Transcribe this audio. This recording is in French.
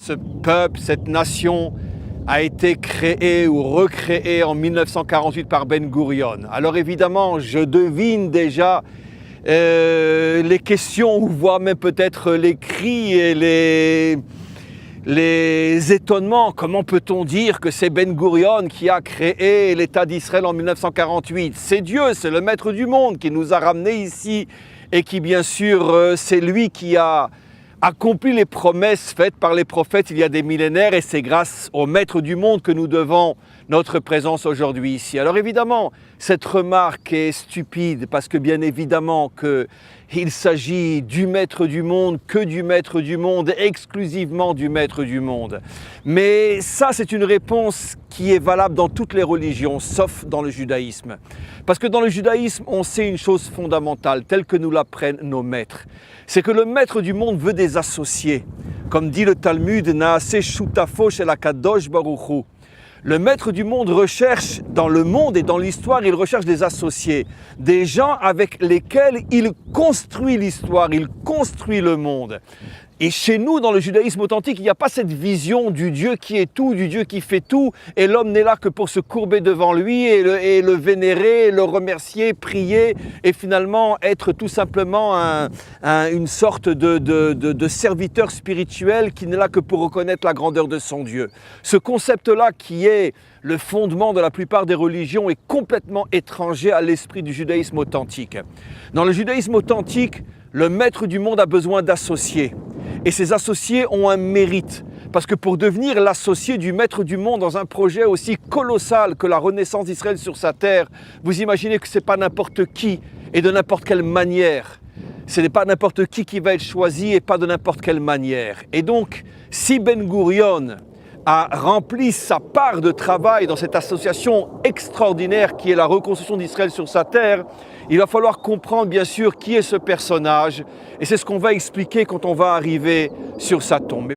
ce peuple, cette nation a été créée ou recréée en 1948 par Ben Gurion. Alors évidemment, je devine déjà les questions ou voire même peut-être les cris et les étonnements. Comment peut-on dire que c'est Ben Gurion qui a créé l'État d'Israël en 1948? C'est Dieu, c'est le maître du monde qui nous a ramenés ici et qui bien sûr, c'est lui qui a accompli les promesses faites par les prophètes il y a des millénaires et c'est grâce au maître du monde que nous devons notre présence aujourd'hui ici. Alors évidemment, cette remarque est stupide parce que bien évidemment qu'il s'agit du maître du monde, que du maître du monde, exclusivement du maître du monde. Mais ça, c'est une réponse qui est valable dans toutes les religions, sauf dans le judaïsme. Parce que dans le judaïsme, on sait une chose fondamentale, telle que nous l'apprennent nos maîtres. C'est que le maître du monde veut des associés. Comme dit le Talmud, Naaseh shutafo shel hakadosh baruch hu. Le maître du monde recherche dans le monde et dans l'histoire, il recherche des associés, des gens avec lesquels il construit l'histoire, il construit le monde. Et chez nous, dans le judaïsme authentique, il n'y a pas cette vision du Dieu qui est tout, du Dieu qui fait tout, et l'homme n'est là que pour se courber devant lui et le vénérer, le remercier, prier, et finalement être tout simplement une sorte de serviteur spirituel qui n'est là que pour reconnaître la grandeur de son Dieu. Ce concept-là, qui est le fondement de la plupart des religions, est complètement étranger à l'esprit du judaïsme authentique. Dans le judaïsme authentique, le maître du monde a besoin d'associés. Et ces associés ont un mérite, parce que pour devenir l'associé du maître du monde dans un projet aussi colossal que la renaissance d'Israël sur sa terre, vous imaginez que ce n'est pas n'importe qui et de n'importe quelle manière. Ce n'est pas n'importe qui va être choisi et pas de n'importe quelle manière. Et donc, si Ben Gurion a rempli sa part de travail dans cette association extraordinaire qui est la reconstruction d'Israël sur sa terre, il va falloir comprendre bien sûr qui est ce personnage et c'est ce qu'on va expliquer quand on va arriver sur sa tombe.